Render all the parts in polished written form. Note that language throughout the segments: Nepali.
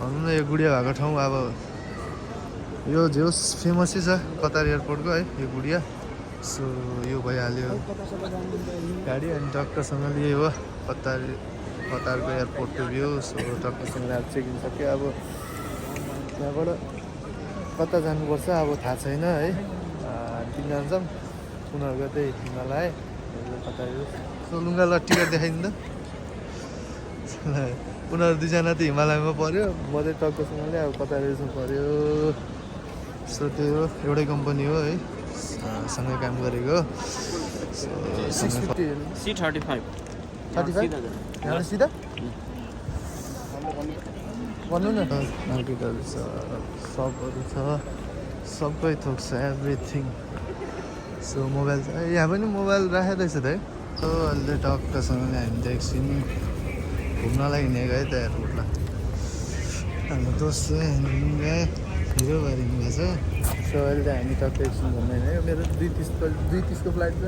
भनौँ न यो गुडिया भएको ठाउँ अब यो जे होस् फेमसै छ कतार एयरपोर्टको है यो गुडिया। सो यो भइहाल्यो गाडी अनि टक्कसँगले यही हो कतारको एयरपोर्टको भ्यू। सो टक्कसँगले अब चेक इन सक्यो। अब त्यहाँबाट कता जानुपर्छ अब थाहा छैन है। तिनजना छौँ उनीहरूको त्यही हिमालय कता सो लुङ्गा टिकट देखाइदिनु त। उनीहरू दुईजना त हिमालयमा पऱ्यो म चाहिँ टक्कसँगले अब कता रेसमा पऱ्यो। सो त्यो हो एउटै कम्पनी हो है सँगै काम गरेको। यहाँबाट सिधा भन्नु न मार्केटहरू छ सपहरू छ सबै थोक छ एभ्रिथिङ। सो मोबाइल छ यहाँ पनि मोबाइल राखेको रहेछ त है। सो अहिले टक्कसँगले हामी त एकछिन घुम्नलाई हिँडेको है त एयरपोर्टलाई। हाम्रो दोस्त चाहिँ हिँड्नु हिरो भएर हिँड्नु भएको छ। सो अहिले त हामी टक्क एकछिन घुम्न हिँड्यो। मेरो 2:30 को फ्लाइट छ।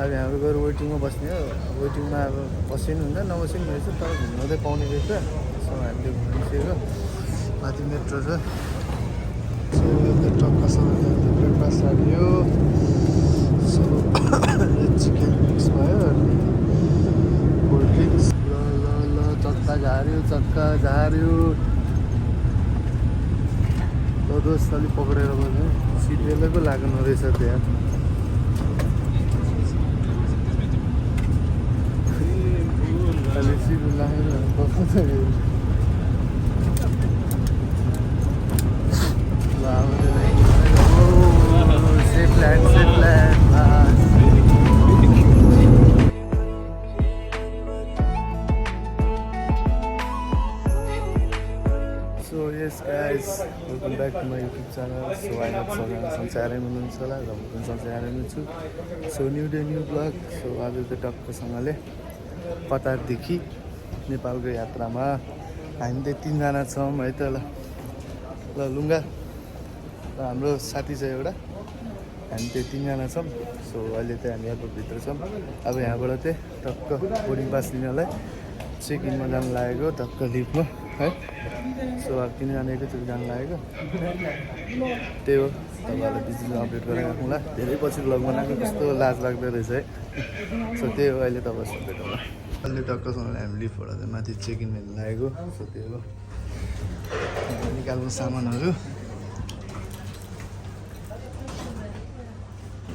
अब हाम्रो गएर वेटिङमा बस्ने हो। वेटिङमा अब बस्यो नि हुन्छ नबस्यो नि रहेछ तर घुम्न चाहिँ पाउने रहेछ। सो हामीले घुमिसकेको माथि मेट्रो छ। सो टक्कसँग ब्रेकफास्ट हाल्यो। सो चिकन मिक्स भयो कोल्ड ड्रिङ्क्स ल चक्का झार्यो दोस्त अलिक पक्रेर बस्नु सिट बेलैको लाग्नु रहेछ त्यहाँ। अहिले सिट लागेर बस्नु त safe land Yes guys, welcome back to my YouTube channel. So I hope सबैजना सन्चै हुनुहुन्छ होला र म पनि सन्चै हुन्छु। So new day new blog. So आज त टक्कसँगले कतारदेखि नेपालको यात्रामा हामी त 3 जना छौँ है त। ल लुङ्गा र हाम्रो साथी छ एउटा हामी त 3 जना छौँ। सो अहिले चाहिँ हामी एयरपोर्टभित्र छौँ। अब यहाँबाट चाहिँ टक्क बोर्डिङ पास लिनलाई चेक इनमा जानु लागेको टक्क लिफ्टमा है। सो अब 3 जना एकैचोटि जानु लागेको त्यही हो। तपाईँहरूलाई बिचमा अपडेट गरेर राखौँला। धेरै पछि भ्लग बनाएको कस्तो लाज लाग्दो रहेछ है। सो त्यही हो अहिले तपाईँसँग भेटौँला। अहिले टक्कसँगले हामी लिफ्टबाट चाहिँ माथि चेक इन हेर्नु लागेको। सो त्यही हो निकाल्नु सामानहरू।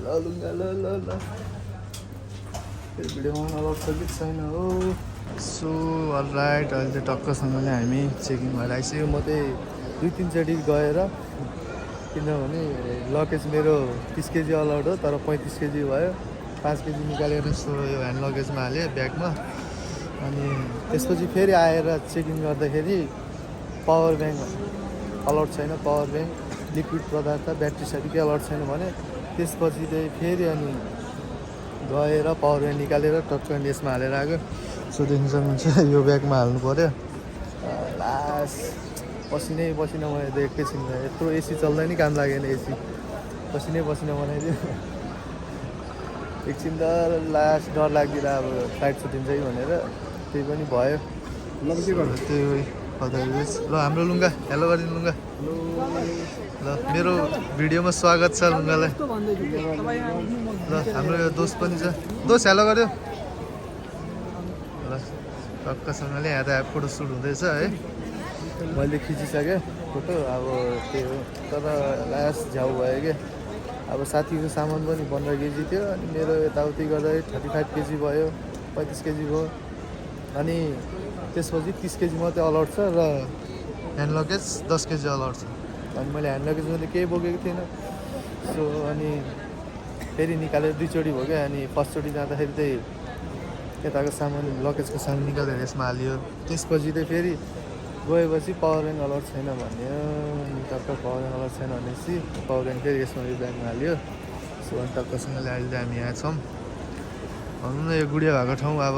ल लुङ्गा ल भिडियोमा अलाउड छ कि छैन हो। सो अलराइट अहिले चाहिँ टक्कसँगले हामी चेकिङ भएर आइसक्यो। म चाहिँ 2-3 चोटि गएर किनभने लगेज मेरो 30 केजी अलाउड हो तर 35 केजी भयो। 5 केजी निकालेर सो यो ह्यान्ड लगेजमा हालेँ ब्यागमा। अनि त्यसपछि फेरि आएर चेकिङ गर्दाखेरि पावर ब्याङ्क अलाउड छैन। पावर ब्याङ्क लिक्विड पदार्थ ब्याट्री साथी के अलाउड छैन भने त्यसपछि चाहिँ फेरि अनि गएर पावर ब्याङ्क निकालेर टक्क यसमा हालेर आएको। सो देख्नु सक्नुहुन्छ यो ब्यागमा हाल्नु पऱ्यो। लास्ट पसिनै बनाइदियो एकैछिन यत्रो एसी चल्दा नि काम लागेन। एसी पसिनै बनाइदियो एकछिन त लास्ट डर लाग्दिनँ अब फ्लाइट छुट्टिन्छ कि भनेर त्यही पनि भयो। ल के गर्नु त्यही हो कतार। ल हाम्रो लुङ्गा हेलो गरिदिनु लुङ्गा ल मेरो भिडियोमा स्वागत छ लुङ्गालाई। ल हाम्रो यो दोस्त पनि छ दोस्त हेलो गर्यो। ल टक्कसँगले यहाँ त फोटो सुट हुँदैछ है। मैले खिचिसकेँ फोटो अब त्यही हो तर लास्ट झ्याउ भयो क्या। अब साथीको सामान पनि 15 केजी थियो अनि मेरो यताउति गर्दा 35 केजी भयो 35 केजी भयो। अनि त्यसपछि 30 केजी मात्रै अलाउड छ र ह्यान्ड लगेज 10 केजी अलाउड छ। अनि मैले ह्यान्ड लगेज मैले केही बोकेको थिएन। सो अनि फेरि निकालेर 2 चोटि भयो क्या। अनि फर्स्टचोटि जाँदाखेरि चाहिँ यताको सामान लगेजको सामान निकालेर यसमा हालियो। त्यसपछि चाहिँ फेरि गएपछि पावर ब्याङ्क अलाउड छैन भन्यो। टक्क पावर ब्याङ्क अलाउड छैन भनेपछि पावर ब्याङ्क फेरि यसमा यो ब्याङ्कमा हाल्यो। सो अनि टक्कसँगले अहिले चाहिँ हामी यहाँ छौँ। भनौँ न यो गुडिया भएको ठाउँ अब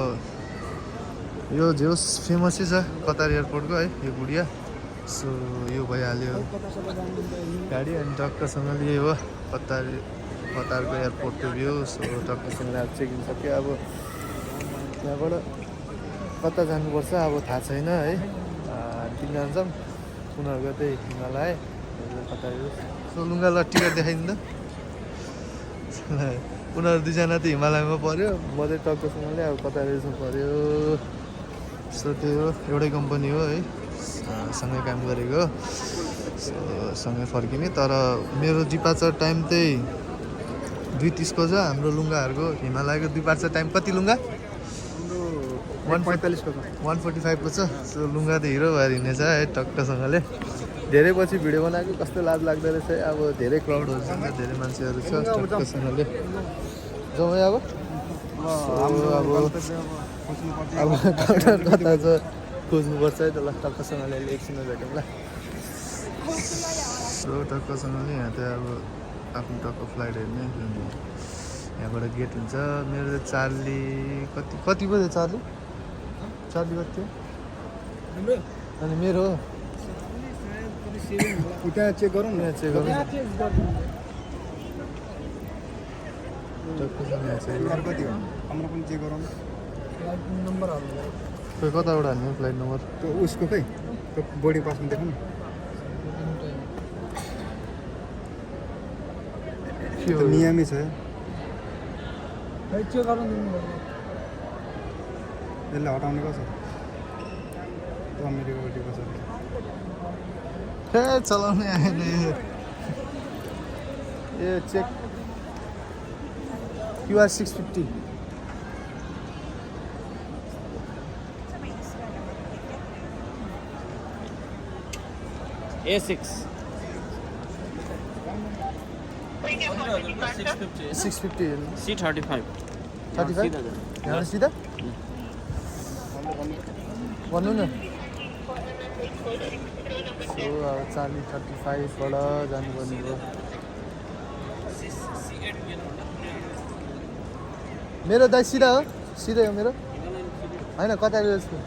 यो जे होस् फेमसै छ कतार एयरपोर्टको है यो गुडिया। सो यो भइहाल्यो गाडी अनि टक्कसँगले यही हो कतारको एयरपोर्टको भ्यू। सो टक्कसँगले अब चेक इन सक्यो। अब त्यहाँबाट कता जानुपर्छ अब थाहा छैन है। तिनजना छौँ उनीहरूको त्यही हिमालय कता सो लुगा ल टिकट देखाइदिनु त उनीहरू दुईजना त हिमालयमा पऱ्यो म चाहिँ टक्कसँगले अब कता रेसमा पऱ्यो सो त्यो हो एउटै कम्पनी हो है सँगै काम गरेको सो सँगै फर्किने तर मेरो डिपार्चर टाइम चाहिँ 2:30 को छ हाम्रो लुङ्गाहरूको हिमालयको डिपार्चर टाइम कति लुङ्गा 1:45 को छ 1:45 को छ सो लुङ्गा त हिरो भएर हिँडेछ है टक्कसँगले धेरै पछि भिडियो बनाएको कस्तो लाज लाग्दो रहेछ अब धेरै क्राउडहरू छ धेरै मान्छेहरू छ टक्कसँगले जाउँ है अब कता छ खोज्नुपर्छ है त ल टक्कसँगले एकछिनमा भेटौँ ल सो टक्कसँगले यहाँ चाहिँ अब आफ्नो टक्क फ्लाइट हेर्ने यहाँबाट गेट हुन्छ मेरो चाहिँ चार्ली कति बज्यो चार्ली कति थियो अनि मेरो उता चेक गरौँ न चेक गरौँ कति हो हाम्रो पनि चेक गरौँ नम्बर हाल्नु खोइ कताबाट हाल्ने फ्लाइट नम्बर त्यो उसको खै त्यो बोर्डिङ पासमा देखाउँ के हो नियमै छ चेक गरौँ यसलाई हटाउने कसो अमेरिकापट्टि कसो हे चलाउने आएन ए चेक क्युआर 650 A6 650 C35 35 यहाँ सिधा भन्नु न सो अब चार्ली 35बाट जानुपर्ने भयो मेरो दाइ सिधा हो सिधै हो मेरो होइन कता जस्तो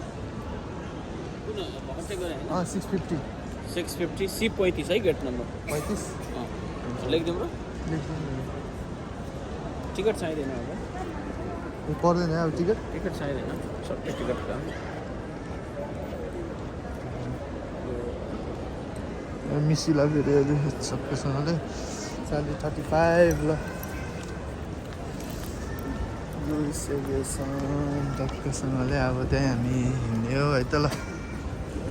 650 650 C35 है गेट नम्बर 35 लेखिदिउँ र टिकट चाहिँदैन अब पर्दैन अब टिकट चाहिँदैन सबै टिकट काम मिसी लाग्यो अरे अहिले सबैसँगले चार्ली 35 ल टक्कसँगले अब त्यहाँ हामी हिँड्ने हो है त ल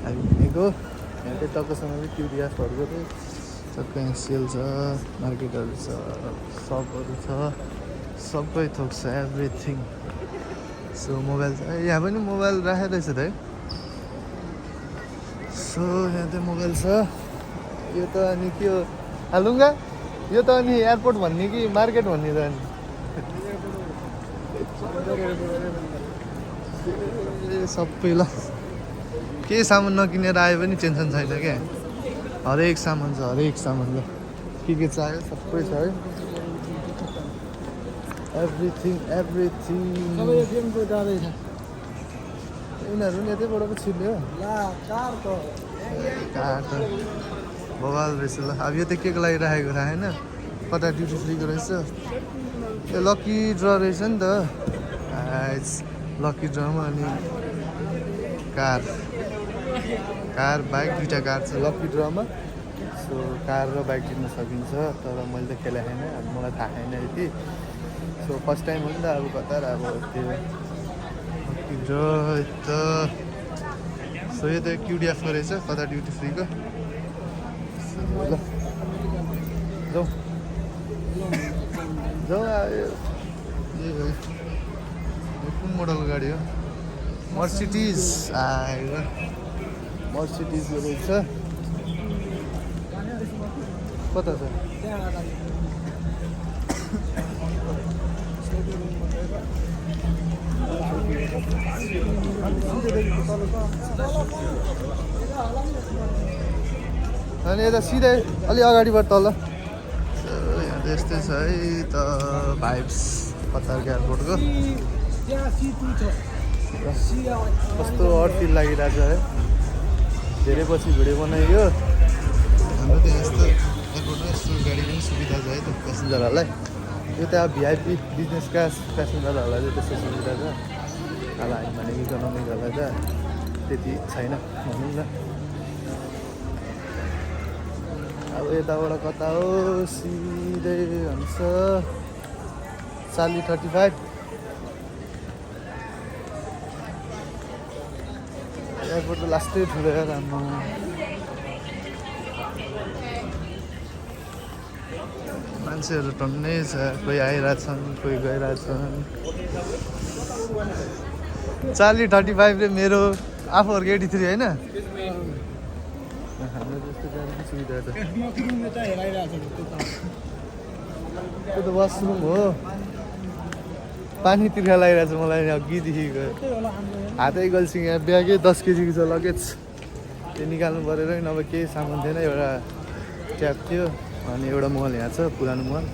हामी हिँडेको यहाँ चाहिँ टक्कसँगले क्युरियासहरूको चाहिँ टक्क यहाँ सेल छ मार्केटहरू छ सपहरू छ सबै थोक छ एभ्रिथिङ सो मोबाइल छ यहाँ पनि मोबाइल राखेको रहेछ त है सो यहाँ चाहिँ मोबाइल छ यो त अनि के हो हालुङ्गा यो त अनि एयरपोर्ट भन्ने कि मार्केट भन्ने त अनि सबै ल केही सामान नकिनेर आयो पनि टेन्सन छैन क्या हरेक सामान छ हरेक सामान ल के चाहियो सबै छ है एभ्रिथिङ उनीहरू पनि यतैबाट पो छिर्ने हो कार त बवाल रहेछ ल अब यो त के को लागि राखेको थाहा होइन कता ड्युटी फ्रीको रहेछ यो लकी ड्र रहेछ नि त लकी ड्रमा अनि कार बाइक दुइटा कार छ लकी ड्रमा सो कार र बाइक जित्न सकिन्छ तर मैले त खेलेको छैन अब मलाई थाहा छैन यति सो फर्स्ट टाइम हो नि त अब कता अब त्यो लकी ड्र त सो यो त क्युडिएफको रहेछ कता ड्युटी फ्रीको ल जाउँ यो कुन मोडलको गाडी हो मर्सिडिज आयो मर्सिडिजको रहेछ कता छ अनि यता सिधै अलि अगाडिबाट तल यहाँ त यस्तै छ है त भाइब्स कतार एयरपोर्टको कस्तो अड फिल लागिरहेछ है धेरै पछि भिडियो बनाइयो हाम्रो त्यहाँ यस्तो एयरपोर्टमा यस्तो गाडी पनि सुविधा छ है त पेसेन्जरहरूलाई यो त अब भिआइपी बिजनेस क्लास पेसेन्जरहरूलाई चाहिँ त्यस्तो सुविधा छ अब हामी भनेको इकोनोमिकहरूलाई त त्यति छैन भनौँ न अब यताबाट कता हो सिधै हुन्छ चार्ली 35 एयरपोर्ट त लास्टै ठुलो यार हाम्रो मान्छेहरू टन्नै छ कोही आइरहेछन् कोही गइरहेछन् चार्ली 35 रे मेरो आफूहरूको 83 होइन हाम्रो जस्तो गाडी पनि सुविधा छ त्यो त वासरुम हो पानी तिर्खा लागिरहेको छ मलाई अघिदेखिको हातै गल्छिङ यहाँ ब्यागै 10 केजीको छ लगेज त्यो निकाल्नु परेर नभए केही सामान थिएन एउटा ट्याब थियो अनि एउटा मोबाइल यहाँ छ पुरानो मोबाइल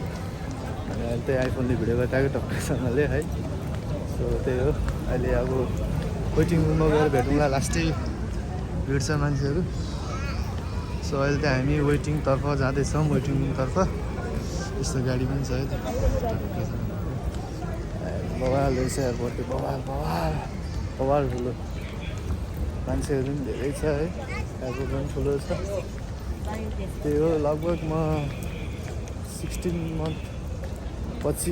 अनि अहिले त्यही आइफोनले भिडियो गरिरहेको टक्कैसँगले है सो त्यही हो अहिले अब वेटिङ रुममा गएर भेटौँला लास्टै भेट्छ मान्छेहरू सो अहिले चाहिँ हामी वेटिङतर्फ जाँदैछौँ वेटिङ रुमतर्फ यस्तो गाडी पनि छ है बवाल रहेछ एयरपोर्ट बवाल बवाल बवाल ठुलो मान्छेहरू पनि धेरै छ है एयरपोर्ट पनि ठुलो छ त्यही हो लगभग म 16 मन्थ पछि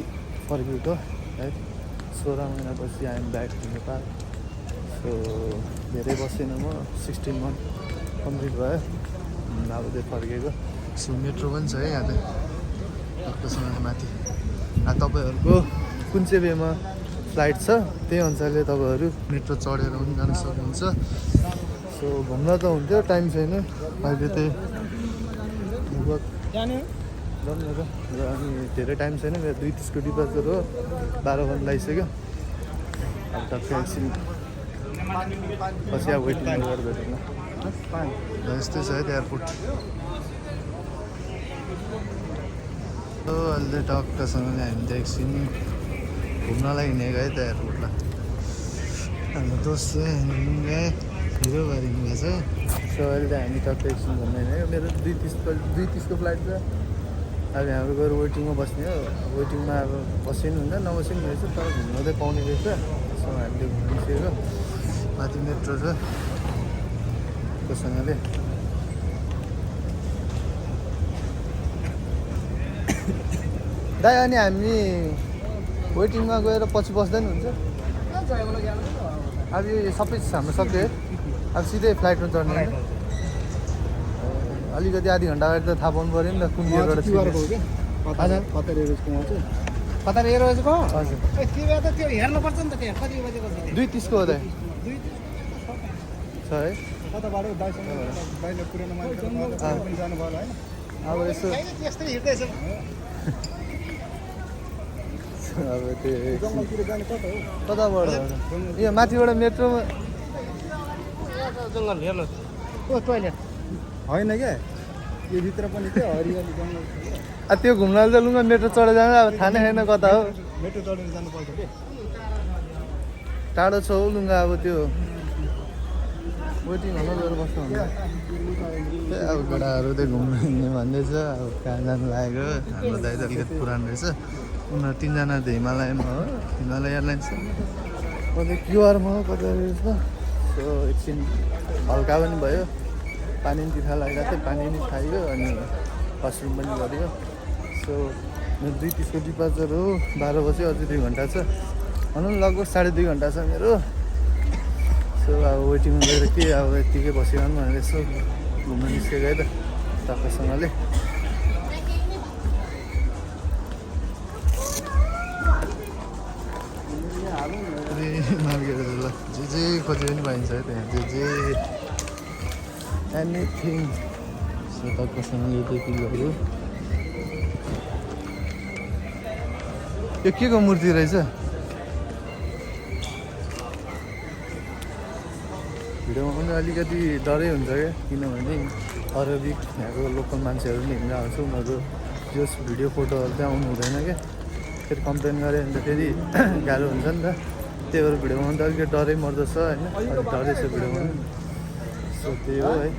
फर्केको है 16 महिनापछि I'm back to Nepal so धेरै बसेन म 16 मन्थ कम्प्लिट भयो अब चाहिँ फर्केको सो मेट्रो पनि छ है यहाँ चाहिँ टक्कसँग माथि तपाईँहरूको कुन चाहिँ वेमा फ्लाइट छ त्यही अनुसारले तपाईँहरू मेट्रो चढेर पनि जान सक्नुहुन्छ सो घुम्न त हुन्थ्यो टाइम छैन अहिले चाहिँ जाउँ न त र अनि धेरै टाइम छैन मेरो 2:30 को डिपार्चर हो 12 बज्न लागिसक्यो अब टक्कै एकछिन पछि अब वेटिङ गरेर भेटौँ न यस्तै छ है त्यो एयरपोर्ट अहिले टक्कसँगले हामी त एकछिन घुम्नलाई हिँडेको है त एयरपोर्टलाई हाम्रो दोस्त चाहिँ गए हिरो भएर हिँड्नु भएको छ सो अहिले त हामी टक्कै एकछिन घुम्न हिँडेको मेरो 2:30 को फ्लाइट छ अब हाम्रो गएर वेटिङमा बस्ने हो वेटिङमा अब बसे पनि हुन्छ नबसे पनि रहेछ तर घुम्न चाहिँ पाउने रहेछ सो हामीले घुमिसकेको माथि मेट्रो छ त्योसँगले दाइ अनि हामी वेटिङमा गएर पछि बस्दा नि हुन्छ अब यो सबै हाम्रो सक्यो अब सिधै फ्लाइटमा चढ्ने होइन अलिकति आधी घन्टा अगाडि त थाहा पाउनु पऱ्यो नि त कुन गेटबाट कतार एयरवेजको हजुर त्यो हेर्नुपर्छ नि त त्यहाँ कति बजेको 2:30 को हो दाइ छ है कताबाट बाहिर पुरानो मान्छे जानुभयो होइन अब यसो त्यस्तै हिँड्दैछ अब त्यो जङ्गलतिर जाने कता हो कताबाट यो माथिबाट मेट्रोमा जङ्गल हेर्नु ओ टोइलेट होइन क्या यो भित्र पनि क्या हरियाली जङ्गल त्यो घुम्नाले त लुगा मेट्रो चढेर जानु अब थाहा नै छैन कता हो मेट्रो चढेर जानुपर्छ कि टाढो छ हौ लुगा अब त्यो वेटिङ हलमा गएर बस्नु हुन्छ त्यही अब केटाहरू चाहिँ घुम्नु हिँड्ने भन्दैछ अब कहाँ जानु लागेको हाम्रो दाइ त अलिकति पुरानो रहेछ उनीहरू 3 जना त हिमालयमा हो हिमालय एयरलाइन्स कतै क्युआरमा हो कतै रहेछ सो एकछिन हल्का पनि भयो पानी पनि तिर्खा लागेको थियो पानी पनि खाइयो अनि वासरुम पनि गरियो सो मेरो 2:30 को डिपार्चर हो 12 बजे अझै 2 घन्टा छ भनौँ न लगभग 2.5 घन्टा छ मेरो सो अब वेटिङमा गएर के अब यत्तिकै बसिरहनु भनेर यसो घुम्न निस्केको है त टक्कसँगले मार्केटहरू ल जे खोजे पनि पाइन्छ है त्यहाँ जे एनिथिङ सो टक्कसँगले त्यति गऱ्यो यो के को मूर्ति रहेछ भिडियोमा पनि अलिकति डरै हुन्छ क्या किनभने अरबिक यहाँको लोकल मान्छेहरू पनि हिँडेर आउँछ उनीहरू जस भिडियो फोटोहरू चाहिँ आउनु हुँदैन क्या फेरि कम्प्लेन गऱ्यो भने त फेरि गाह्रो हुन्छ नि त त्यही भएर भिडियोमा त अलिकति डरै मर्दछ होइन अलिक डरै छ भिडियोमा सो त्यही हो है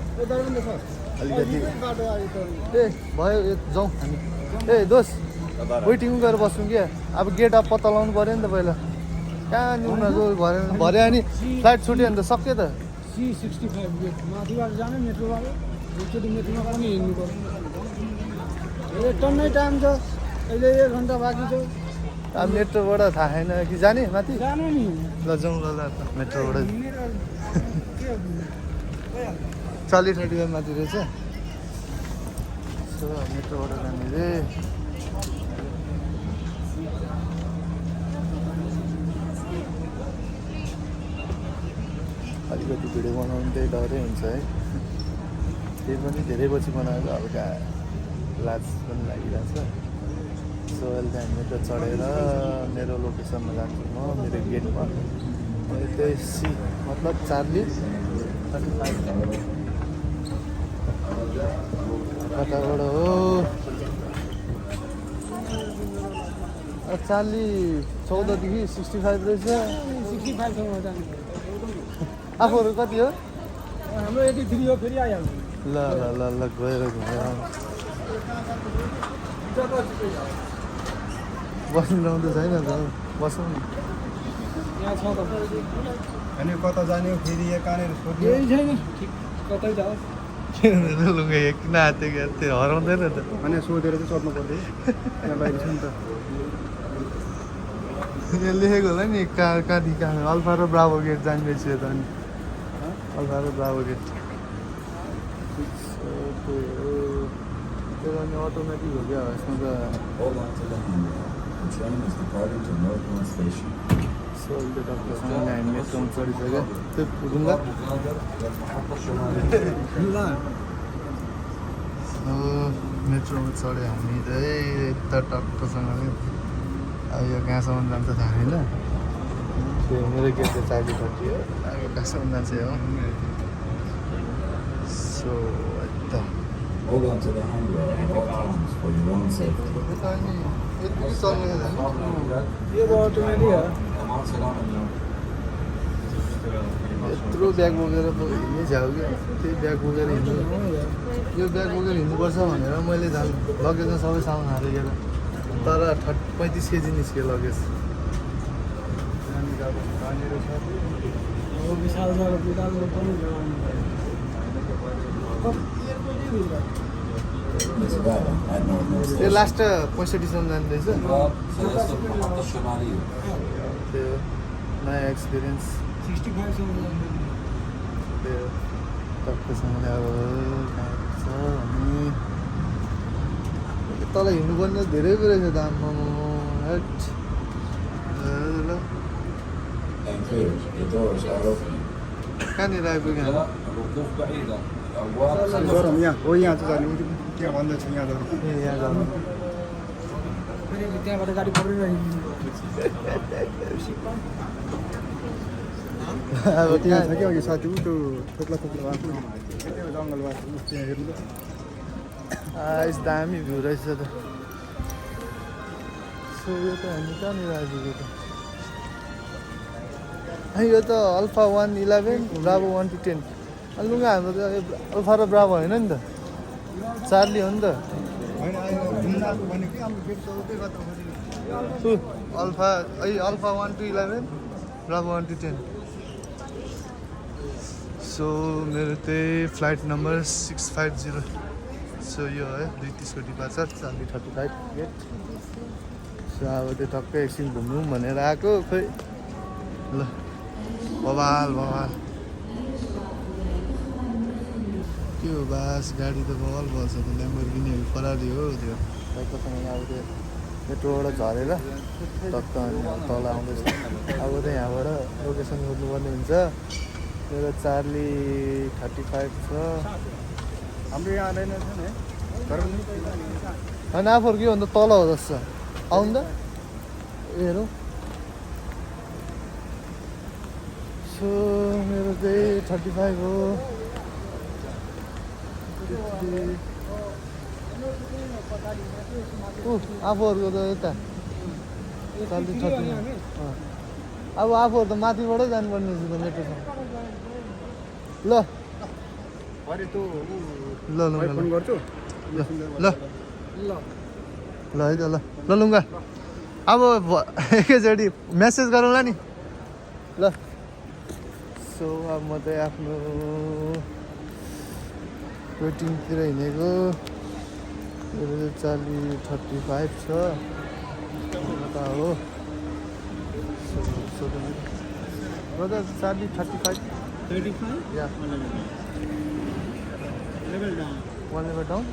अलिकति ए भयो जाउँ हामी ए दोस्त वेटिङ गरेर बस्छौँ क्या अब गेट अब पत्ता लगाउनु पऱ्यो नि त पहिला कहाँ नि उनीहरूको भरे अनि फ्लाइट छुट्यो भने त सक्यो त C65 गेट माथिबाट जाने मेट्रोबाट एकचोटि मेट्रोमा पनि हिँड्नु पर्यो टन्नै टाइम छ अहिले 1 घन्टा बाँकी छ अब मेट्रोबाट थाहा छैन कि जाने माथि जानु नि ल जाउँ ल मेट्रोबाट चाली 35 माथि रहेछ सो मेट्रोबाट जाने रे अलिकति भिडियो बनाउनु त्यही डरै हुन्छ है त्यही पनि धेरै पछि बनाएको हल्का लाज पनि लागिरहेछ सो अहिले चाहिँ हामी मेट्रो चढेर मेरो लोकेसनमा जान्छु म मेरो गेटमा अहिले त्यही सी मतलब चार्ली कताबाट हो चार्ली 14 देखि 65 रहेछ 65 सम्म जानु आफूहरू कति हो हाम्रो 83 हो फेरि आइहाल्छ ल ल ल ल गएर घुमेर बस्नु लाउँदै छैन त बसौँ न यहाँ छ त अनि कता जाने हो फेरि यहाँ कहाँनिर सोध्ने केही छैन ठिक कतै जाओस् लुगा एक किन हाते त्यो हराउँदैन त अनि सोधेर चाहिँ सोध्नु पर्दै यहाँ बाहिर छ नि त यहाँ लेखेको होला नि कहाँदेखि कहाँ अल्फा र ब्राभो गेट जाने रहेछ त अनि अल्फा र ब्राभो गेट त्यो अनि अटोमेटिक हो क्या यसमा त Hold on to the handrail. The train is departing to Northland Station. So अहिले डक्टरसँग हामी मेट्रोमा चढिसक्यो त्यो ढुङ्गा मेट्रोमा चढ्यो हामी चाहिँ यता टक्कसँग अब यो कहाँसम्म जान्छ थाहा छैन त्यो मेरो गेट चाहिँ चार्ली 30 हो अब कहाँसम्म जान्छ हो सो यता Hold on to the handrail at all times for your own safety. यता अनि यति चल्ने यो अटोमेटिक हो यत्रो ब्याग बोकेर हिँड्नै झ्याउ क्या त्यही ब्याग बोकेर हिँड्नु यो ब्याग बोकेर हिँड्नुपर्छ भनेर मैले लगेजमा सबै सामान हालेर तर 35 केजी निस्क्यो लगेज अब विशाल छ विशालको पनि It's arrival at Northland त्यो Station. लास्ट 65 सम्म जाँदैछ त्यो नयाँ एक्सपिरियन्स 65 सम्म त्यो टक्कसँग अब कहाँ छ अनि तल हिँड्नुपर्ने धेरै पो रहेछ दाममा हेट ल And cleared. The doors are open. कहाँनिर आइपुग्यो हामी? गरौँ यहाँ हो यहाँ चाहिँ जाने उति त्यहाँ भन्दैछ यहाँ जानु ए यहाँ जानु फेरि त्यहाँबाट गाडी पक्रेर हिँड्नु अब त्यहाँ त्यहाँ छ क्या अघि साथी ऊ त्यो थोक्ला थोक्ला भएको त्यो जङ्गल भएको ऊ त्यहाँ हेर्नु त यस दामी भ्यू रहेछ त सो यो त हामी कहाँनिर आइपुग्यो त यो त अल्फा 111 ब्राभो 1 to 10 लुगा हाम्रो त अल्फा र ब्राभो होइन नि त चार्ली हो नि त होइन घुम्न आएको भनेको हाम्रो फेरि चलाउँदै गर्दा alpha alpha 1 to 11 Bravo 1 to 10 so मेरो त्यही फ्लाइट नम्बर 650 सो यो है 2:30 को डिपार्चर चार्ली 35 गेट सो अब त्यो टक्कै एकछिन घुम्नु भनेर आएको खोइ ल बवाल बवाल के हो बास गाडी त बवाल बल्छ त ल्याम्बोर्गिनीहरू फरारी हो त्यो टक्कसँग अब त्यो मेट्रोबाट झरेर टक्क अनि तल आउँदैछ अब त यहाँबाट लोकेसन खोज्नुपर्ने हुन्छ मेरो चार्ली 35 छ हाम्रो यहाँ आँदैन छ नि तर पनि होइन आफूहरू के भन्दा तल हो जस्तो आउनु त हेरौँ सो मेरो चाहिँ 35 हो आफूहरूको त यता चार्ली 39 अब आफूहरू त माथिबाटै जानुपर्ने रहेछ त मेट्रोसम्म ल अरे त्यो ल ल फोन गर्छु ल ल ल है त ल ल लुङ्गा अब एकैचोटि मेसेज गरौँला नि ल सो अब म चाहिँ आफ्नो वेटिङतिर हिँडेको मेरो चाहिँ चार्ली 35 छ कता हो ब्रदर चार्ली 35 35 या level down one level down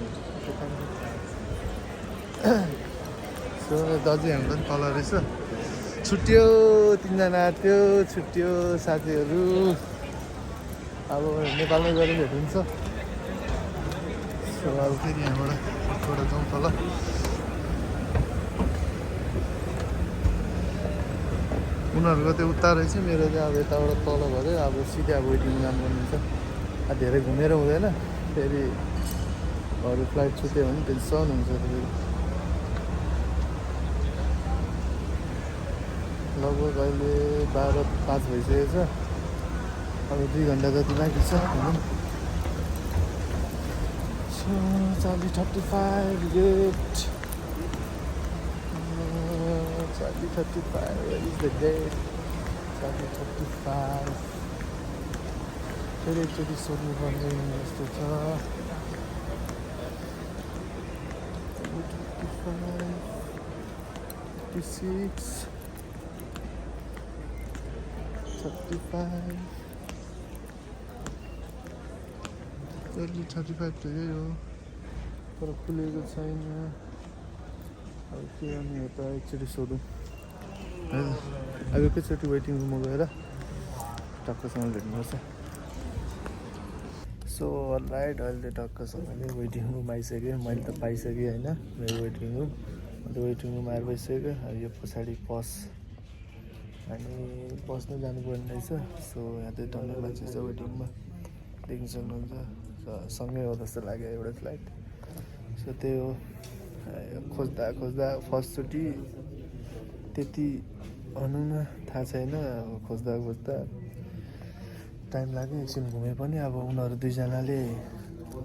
so दाजु हाम्रो पनि तल रहेछ छुट्यो 3जना आँट्यो छुट्यो साथीहरू अब नेपालमै गएर भेट हुन्छ सो अब फेरि यहाँबाट जाउँ तल उनीहरूको त्यो उता रहेछ मेरो चाहिँ अब यताबाट तल भएर अब सिधै अब वेटिङ जानुपर्ने हुन्छ धेरै घुमेर हुँदैन फेरि अरू फ्लाइट छुट्यो भने टेन्सन हुन्छ फेरि लगभग अहिले 12:05 भइसकेको छ अब 2 घन्टा जति बाँकी छ भनौँ so Charlie 35 gate Charlie 35 where is the gate Charlie 35 फेरि एकचोटि सोध्नुपर्ने जस्तो छ 56 35 चार्ली 35 त यही हो तर खुलेको छैन अब के गर्ने हो त एकचोटि सोधौँ अब एकैचोटि वेटिङ रुममा गएर टक्कसँग भेट्नुपर्छ सो राइट अहिले टक्कसँगले वेटिङ रुम आइसक्यो मैले त पाइसकेँ होइन मेरो वेटिङ रुम अन्त वेटिङ रुम आएर बसिसक्यो यो पछाडि पस अनि बस्नु जानुपर्ने रहेछ सो यहाँ चाहिँ टन्नै मान्छे छ वेटिङमा देख्न सक्नुहुन्छ सँगै हो जस्तो लाग्यो एउटा फ्लाइट सो त्यही हो खोज्दा खोज्दा फर्स्टचोटि त्यति भनौँ न थाहा छैन अब खोज्दा खोज्दा टाइम लाग्यो एकछिन घुमे पनि अब उनीहरू 2जनाले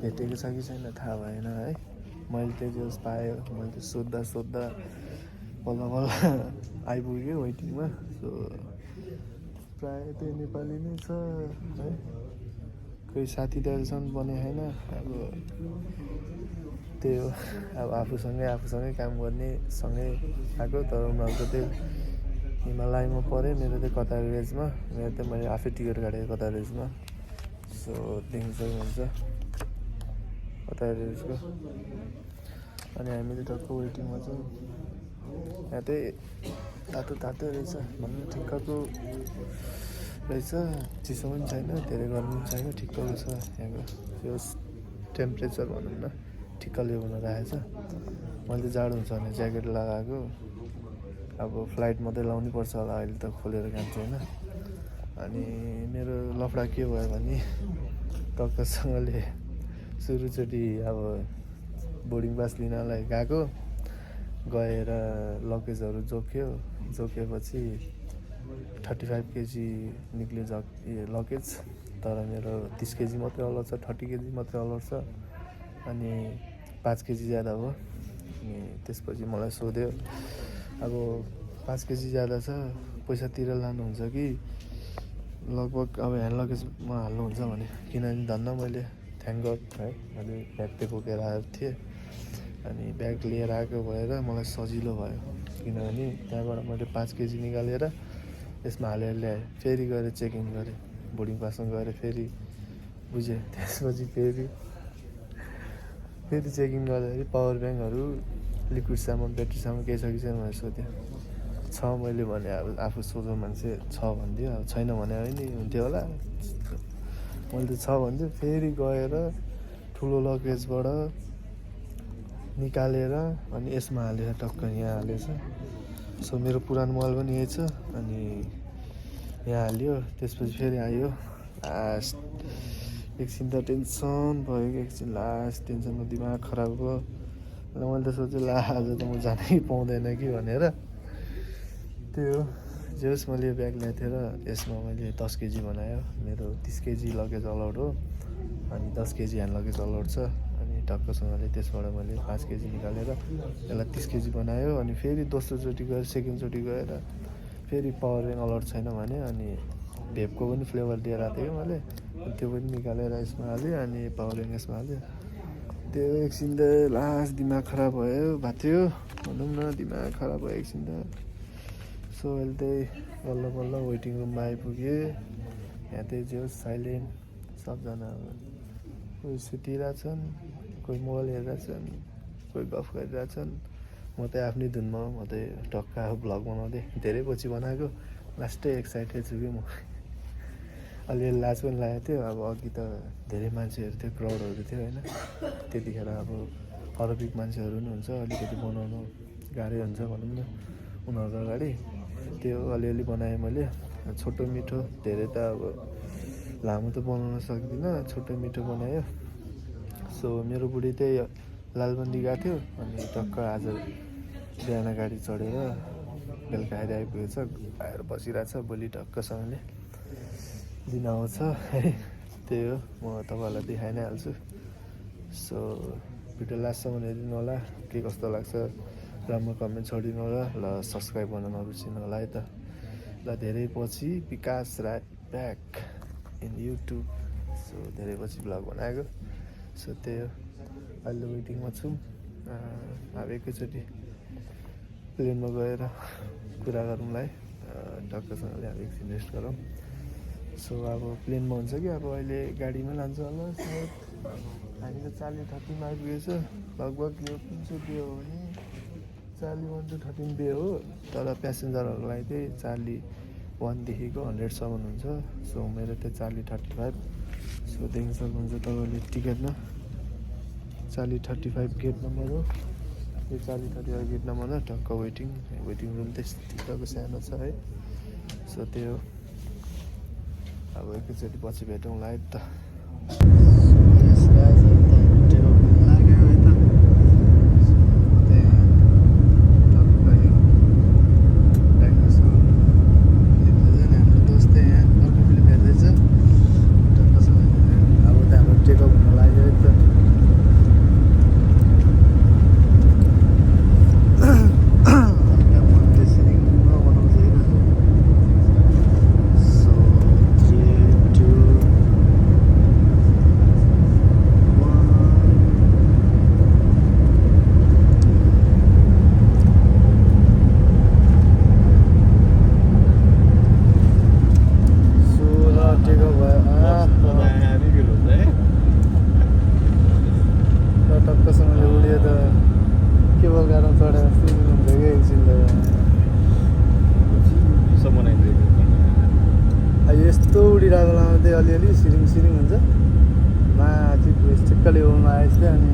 भेटेको छ कि छैन थाहा भएन है मैले त्यही जस पाएँ मैले त सोद्धा बल्ल बल्ल आइपुग्यो वेटिङमा सो प्रायः त्यही नेपाली नै छ है कोही साथी त अहिलेसम्म बने छैन अब त्यही हो अब आफूसँगै काम गर्ने सँगै आएको तर उनीहरूको त्यही हिमालयमा पऱ्यो मेरो चाहिँ कतार रेन्जमा मेरो त मैले आफै टिकट काटेको कतार रेन्जमा सो देख्न सक्नुहुन्छ कतार रेन्जको अनि हामीले टक्क वेटिङमा छौँ यहाँ चाहिँ तातो रहेछ भन्नु ठिक्कको रहेछ चिसो पनि छैन धेरै गर्मी पनि छैन ठिक्कको छ यहाँको यो टेम्परेचर भनौँ न ठिक्कले हुन राखेको छ मैले जाडो हुन्छ भने ज्याकेट लगाएको अब फ्लाइट मात्रै लाउनै पर्छ होला अहिले त खोलेर काम छैन अनि मेरो लफडा के भयो भने टक्कसँगले सुरुचोटि अब बोर्डिङ पास लिनलाई गएको गएर लगेजहरू जोकेपछि 35 केजी निक्ल्यो लगेज तर मेरो 30 केजी मात्रै अलर्ट छ 30 केजी मात्रै अलर्ट छ अनि 5 केजी ज्यादा भयो अनि त्यसपछि मलाई सोध्यो अब 5 केजी ज्यादा छ पैसा तिर लानुहुन्छ कि लगभग अब ह्यान्ड लगेजमा हाल्नुहुन्छ भने किनभने धन्न मैले थ्याङ्क गड है मैले ब्याग चाहिँ बोकेर आएको थिएँ अनि ब्याग लिएर आएको भएर मलाई सजिलो भयो किनभने त्यहाँबाट मैले 5 केजी निकालेर यसमा हालेर ल्याएँ फेरि गएर चेकिङ गरेँ बोर्डिङ पासमा गएर फेरि बुझेँ त्यसपछि फेरि चेकिङ गर्दाखेरि पावर ब्याङ्कहरू लिक्विड सामान ब्याट्री सामान केही छ कि छैन भनेर सोध्यो छ मैले भने अब आफू सोझो मान्छे छ भनिदियो अब छैन भने नि हुन्थ्यो होला मैले त छ भन्छु फेरि गएर ठुलो लगेजबाट निकालेर अनि यसमा हालेर टक्क यहाँ हालेछ सो मेरो पुरानो मोबाइल पनि यही छ अनि यहाँ हाल्यो त्यसपछि फेरि आयो लास्ट एकछिन त टेन्सन भयो कि एकछिन लास्ट टेन्सनमा दिमाग खराब भयो र मैले त सोचेँ ला आज त म जानै पाउँदैन कि भनेर त्यही हो जे होस् मैले यो ब्याग ल्याएको थिएँ र यसमा मैले 10 केजी बनायो मेरो 30 केजी लगेज अलाउड हो अनि 10 केजी ह्यान्ड लगेज अलाउड छ अनि टक्कसँगले त्यसबाट मैले 5 केजी निकालेर यसलाई 30 केजी बनायो अनि फेरि दोस्रोचोटि गएर सेकेन्डचोटि गएर फेरि पावर ब्याङ्क अलाउड छैन भने अनि भेपको पनि फ्लेभर लिएर आएको थिएँ कि मैले त्यो पनि निकालेर यसमा हालेँ अनि पावर ब्याङ्क यसमा हाल्यो त्यो एकछिन त लास्ट दिमाग खराब भयो भएको थियो भनौँ न, दिमाग खराब भयो एकछिन त। सो अहिले चाहिँ बल्ल बल्ल वेटिङ रुममा आइपुगेँ। यहाँ चाहिँ जो साइलेन्ट, सबजना अब कोही सुतिरहेछन्, कोही मोबाइल हेरिरहेछन्, कोही गफ गरिरहेछन्। म चाहिँ आफ्नै धुनमा हो, म चाहिँ टक्क आफू भ्लग बनाउँदै धेरै पछि बनाएको। लास्टै एक्साइटेड छु कि म। अलिअलि लाज पनि लागेको थियो। अब अघि त धेरै मान्छेहरू थियो, क्राउडहरू थियो होइन। त्यतिखेर अब अरबिक मान्छेहरू पनि हुन्छ, अलिकति बनाउनु गाह्रै हुन्छ भनौँ न उनीहरूको अगाडि। त्यो अलिअलि बनाएँ मैले, छोटो मिठो, धेरै त अब लामो त बनाउन सक्दिनँ, छोटो मिठो बनायो। सो मेरो बुढी चाहिँ लालबन्दी गएको थियो, अनि टक्क आज बिहान गाडी चढेर बेलुका आएर आइपुगेछ, आएर बसिरहेछ। भोलि टक्कसँगले दिन आउँछ है। त्यही हो, म तपाईँहरूलाई देखाइ नै हाल्छु। सो भिडियो लास्टसम्म हेरिदिनु होला, के कस्तो लाग्छ राम्रो कमेन्ट छोडिदिनु होला। ल सब्सक्राइब गर्न नबिर्सिनु होला है त। ल धेरै पछि विकास Rai back in YouTube. So धेरै पछि भ्लग बनाएको। सो त्यही हो, अहिले वेटिङमा छौँ। अब एकैचोटि प्लेनमा गएर कुरा गरौँला है, टक्कसँगले अब एकछिन रेस्ट गरौँ। सो अब प्लेनमा हुन्छ कि अब अहिले गाडीमै लान्छ होला सायद। हामी त 40-30 आइपुगेछ लगभग। यो कुन चाहिँ बे हो भने 41 to 13 बे हो, तर प्यासेन्जरहरूको लागि चाहिँ 41देखिको 100सम्म हुन्छ। सो मेरो चाहिँ 40-35। सो देख्न सक्नुहुन्छ तपाईँले टिकटमा 40-35 गेट नम्बर हो। यो 40-35 गेट नम्बर हो। टक्क वेटिङ रुम त्यतिको सानो छ है। सो त्यो हो, अब एकैचोटि पछि भेटौँला है त। यस्तो उडिरहेको बेलामा चाहिँ अलिअलि सिरिङ हुन्छ। माथि ठिक्कले ओमा आएछ अनि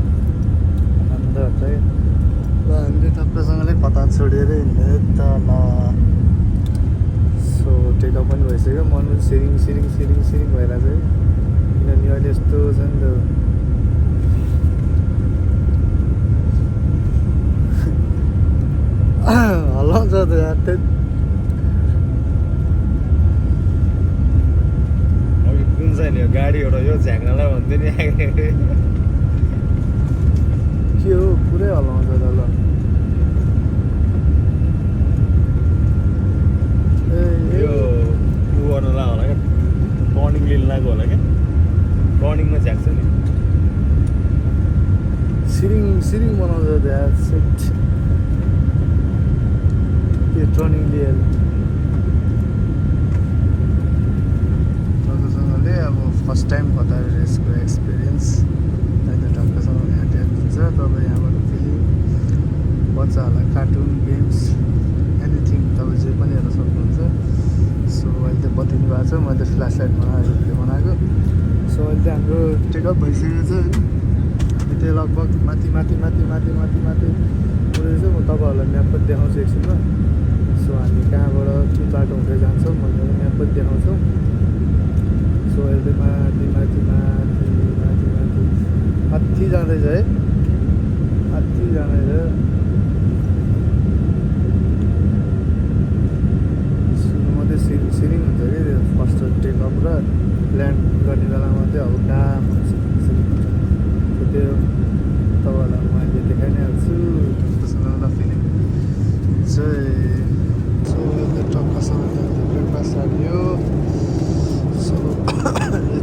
अन्त चाहिँ ल हामीले टक्कसँगले पता छोडेर हिँड्दै त ल। सो टेकअप पनि भइसक्यो, मन पनि सिरिङ भइरहेको छ है, किनभने अहिले यस्तो छ नि त। हल्लाउँछ त यार त्यही। नि गाडी एउटा यो झ्याक्नलाई भन्थ्यो नि के हो, पुरै हल्लाउँछ त। ल यो उ गर्नुलाई होला क्या, टर्निङ लिन लागेको होला क्या, टर्निङमा झ्याक्छ नि। सिरिङ बनाउँछ त यार सेट। यो टर्निङ लिएर अब फर्स्ट टाइम कतार रेसको एक्सपिरियन्स अहिले टक्कसँग यहाँ दिन्छ। तपाईँ यहाँबाट फिल्म, बच्चाहरूलाई कार्टुन, गेम्स, एनिथिङ तपाईँ जे पनि हेर्न सक्नुहुन्छ। सो अहिले चाहिँ बत्तिनु भएको छ, मैले फ्ल्यास लाइट बनाएर भिडियो बनाएको। सो अहिले चाहिँ हाम्रो टेकअप भइसकेको छ होइन। हामी चाहिँ लगभग माथि पुगेको छ। म तपाईँहरूलाई म्याप पनि देखाउँछु एकछिनमा। सो हामी कहाँबाट कुन बाटो हुँदै जान्छौँ भनेर म्याप पनि देखाउँछौँ। सो अहिले माथि जाँदैछ है, माथि जाँदैछ। सुन्नु मात्रै सिरिङ हुन्छ कि फर्स्ट टेकअप र ल्यान्ड गर्ने बेलामा चाहिँ अब काम सिरिङ हुन्छ। त्यो तपाईँहरूलाई म अहिले देखाइ नै हाल्छु। टक्कसँग फिलिङ चाहिँ सो अहिले टक्कसँग ब्रेकफास्ट हाल्यो। सो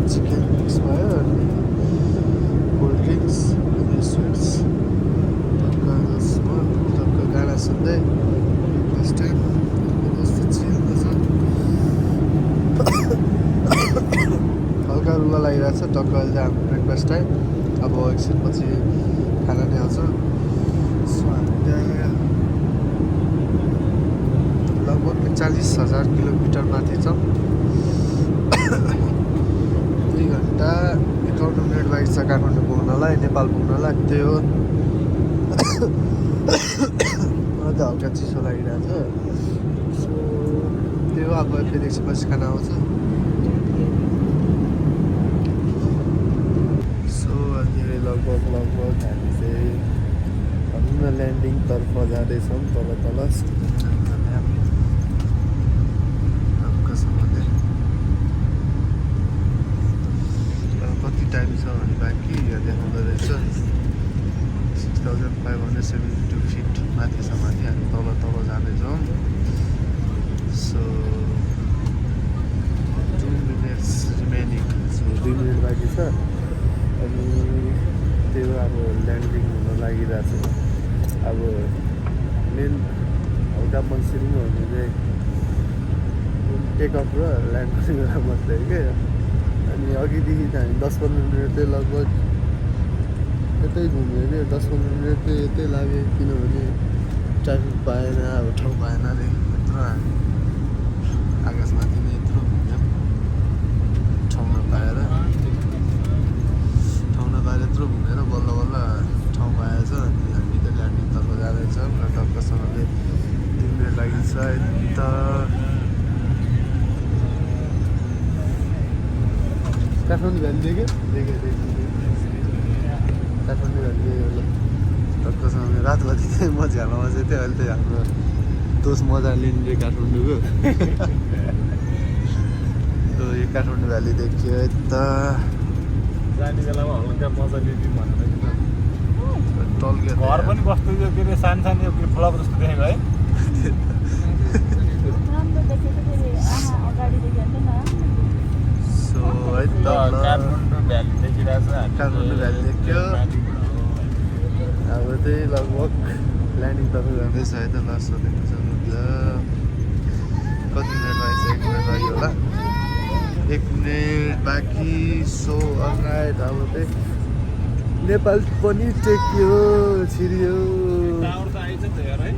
चिकन मिक्स भयो अनि कोल्ड ड्रिङ्क्स अनि अब एकछिनपछि खाना नै आउँछ। सो हामी त्यहाँ लगभग 40,000 किलोमिटर माथि छ। 2 घन्टा 51 मिनट बाइक छ काठमाडौँ पुग्नलाई, नेपाल पुग्नलाई। त्यही हो। मलाई त हल्का चिसो लागिरहेको छ। सो त्यही हो। अब फेरि एकछिनपछि खाना आउँछ। सो अहिले लगभग हामी चाहिँ भनौँ न ल्यान्डिङतर्फ जाँदैछौँ। तल कति टाइम छ भने बाँकी यहाँ देखाउँदो रहेछ 6572 फिट माथिसम्म माथि हामी तल जाँदैछौँ। So 2 minutes remaining. So 2 minute बाँकी छ। अनि त्यो अब ल्यान्डिङ हुन लागिरहेको छ। अब मेन हल्का मन्सिरिङ हो भने चाहिँ टेकअप र ल्यान्ड गर्ने बेला मात्रै क्या। अनि अघिदेखि त हामी 10-15 मिनट चाहिँ लगभग यतै घुम्यो क्या। 10-15 मिनट चाहिँ यतै लाग्यो, किनभने ट्राफिक पाएन, अब ठाउँ पाएन अरे। यत्रो हामी आकाशमाथि नै यत्रो घुम्यौँ ठाउँ नपाएर यत्रो घुमेर बल्ल ठाउँ पाएछ। अनि हामी त ल्यान्डिङतर्फ जाँदैछौँ र टक्कसँगले 2 मिनट लागिन्छ। यता काठमाडौँ भ्याली देख्यो काठमाडौँ भ्याली टक्कसँगले रातभरि चाहिँ म झ्यालमा बसेको थिएँ। अहिले चाहिँ हाम्रो दोस्त मजा लिने काठमाडौँको। यो काठमाडौँ भ्याली देखियो। यता जाने बेलामा हल्का मजा लिदिउँ भनेर टल्के घर पनि कस्तो यो के अरे सानो यो फ्लप जस्तो देखेको है। सो है त काठमाडौँ भ्याली देखिरहेको छ। काठमाडौँ भ्याली देख्यो। अब चाहिँ लगभग ल्यान्डिङतर्फ जाँदैछ है त। लास्ट सोधेको छ कति मिनट बाँकी छ? 1 मिनट बाँकी होला। 1 मिनट बाँकी। So all right. अब चाहिँ नेपाल पनि टेक्यो, छिरियो। टावर त आइज त यार है।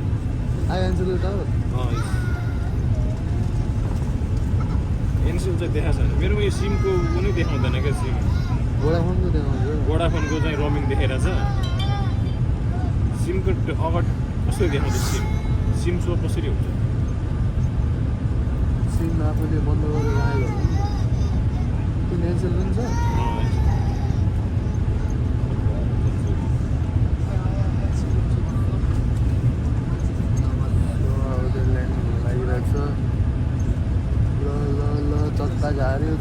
आइहाल्छ ल टावर। इन्सुल चाहिँ देखाएको छैन मेरोमा। यो सिमको कुनै देखाउँदैन क्या। सिम भोडाफोनको देखाउँछ। भोडाफोनको चाहिँ रोमिङ देखाइरहेछ। सिमको अगाडि कसरी देखाउँछ? सिम सो कसरी हुन्छ? सिम आफूले बन्द गरेर राखेको हो। किन एनसेल पनि छ?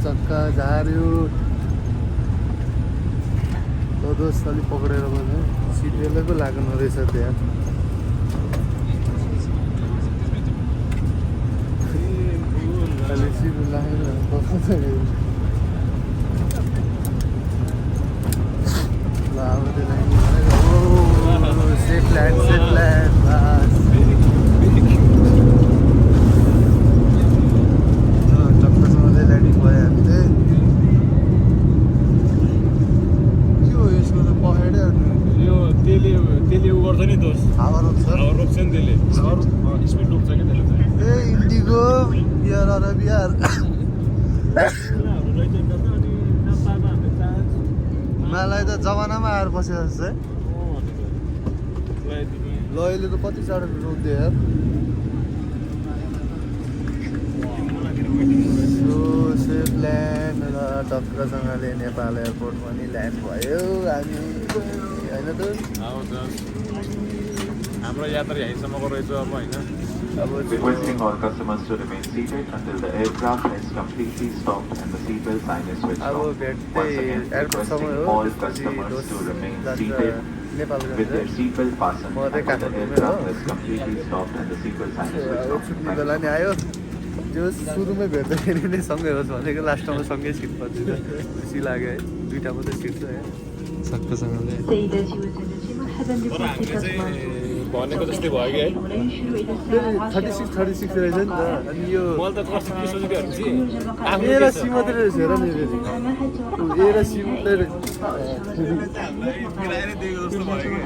चक्का झार्यो। दोस्त अलिक पक्रेर बस्यो। सिट बेलै पो लाग्नु रहेछ त्यहाँ। अहिले सिट लागेर ल अब त्यो सेफ ल्यान्ड टक्कसँगले ल्यान्डिङ भयो। हामी चाहिँ के हो यसको त पखेडै यो त्यसले उ गर्छ नि दोस्त। हावा रोक्छ। हावा रोक्छ नि त्यसले। स्पिड रोक्छ क्या त्यसले चाहिँ। ए इन्डिगो एयर अरेबिया। मलाई त जमानामा आएर बसेको जस्तो है। ल अहिले त कति चाँडो रोक्दियो यार। सो सेफ ल्यान्ड र टक्कसँगले नेपाल एयरपोर्ट पनि ल्यान्ड भयो हामी होइन त। हाम्रो यात्रा यहीँसम्मको रहेछ अब होइन। Requesting all customers to remain seated until the aircraft has completely stopped and the seatbelt sign is switched अब off. भेट्दै Once again, एयरपोर्टसम्म requesting हो। all त्यसपछि customers दोस्त to remain जान्छ seated नेपाल with their जान्छ। seatbelt fastened म चाहिँ until the काठमाडौँमै aircraft हो। has completely stopped and the seatbelt sign is switched अब off. छुट्ने Thank बेला you. नि आयो। त्यो सुरुमै भेट्दाखेरि नै सँगै होस् भनेको लास्टमा सँगै सिट पर्छ। खुसी लाग्यो है। 2टा मात्रै सिट छ यहाँ सक्कसँगले। سيداتي وسادتي مرحبا तर بكم हामीले في चाहिँ كاثماندو भनेको जस्तै भयो कि है। وننشر إلى الساعة 36 रहेछ नि त। अनि यो मैले त कस्तो के सोचेको يرجى البقاء ए र सी मात्रै रहेछ हेर नि फेरि। مع ما حتى ए र सी मात्रै रहेछ। मिलाएर दिएको जस्तो भयो कि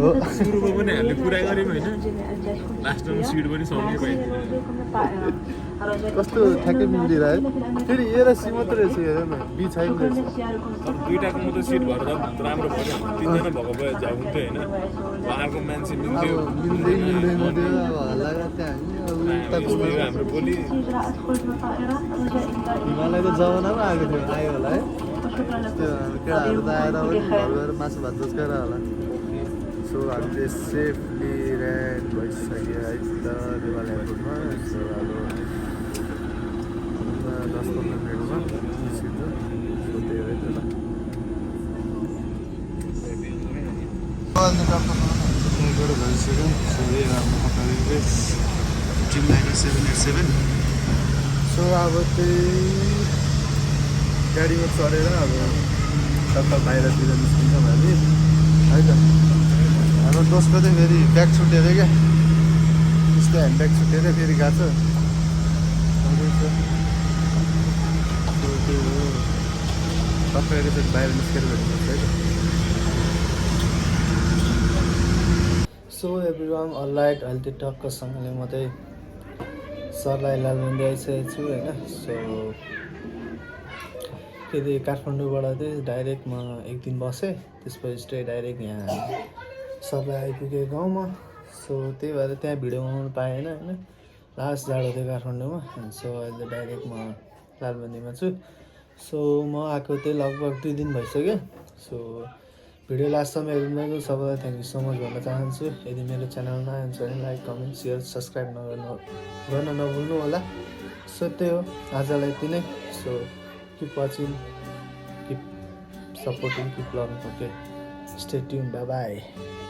हो सुरुमा पनि हामीले कुरा गऱ्यौँ होइन लास्टमा सिट पनि सँगै पाइदियो कस्तो ठ्याक्कै मिल्दिरह फेरि ए र सी मात्रै रहेछ हेर न बी छैन रहेछ अब दुइटाको मात्रै सिट भएर त राम्रो पऱ्यो तिनजना भएको भए झ्याउ हुन्थ्यो होइन उहाँको मान्छे मिल्थ्यो अब मिल्दै अब हल्ला त्यहाँ यस्तो हो हाम्रो भोलि हिमालयको जमानामा आएको थियो आयो होला है त्यो केटाहरू त आएर पनि घर गएर मासु भात रोजगार होला सो हामीले सेफली ऱ्यान्ड भइसक्यो है त हिमालय एयरपोर्टमा सो अब 10-15 मिनटमा निस्किन्छ सो त्यही हो त त्यहाँबाट भइसक्यो सो यही हाम्रो कपाल ड्रिमलाइनर 787 सो अब त्यही गाडीमा चढेर अब टक्क बाहिरतिर निस्किन्छ भने है त हाम्रो दोस्तको चाहिँ फेरि ब्याग छुट्यो अरे क्या त्यसको ह्यान्ड ब्याग छुट्यो अरे फेरि गएको छ त्यही हो टक्क एकैचोटि बाहिर निस्केर भेट्नुपर्छ है त सो एभ्रिवान अलराइट अहिले त्यो टक्कसँगले म चाहिँ सरलाई लालबन्दी आइसकेको छु होइन सो फेरि काठमाडौँबाट चाहिँ डाइरेक्ट म एक दिन बसेँ त्यसपछि चाहिँ डाइरेक्ट यहाँ सरलाई आइपुगेँ गाउँमा सो त्यही भएर त्यहाँ भिडियो बनाउनु पाएन होइन लास्ट जाडो थियो काठमाडौँमा सो अहिले डाइरेक्ट म लालबन्दीमा छु सो म आएको चाहिँ लगभग 2 दिन भइसक्यो सो भिडियो लास्टसम्म हेर्नुभएको सबैलाई थ्याङ्क यू सो मच भन्न चाहन्छु यदि मेरो च्यानलमा आइन्छ भने लाइक कमेन्ट सेयर सब्सक्राइब गर्न नभुल्नु होला सो त्यही हो आजलाई यति नै so keep watching, keep supporting, keep loving. Okay, stay tuned. Bye bye.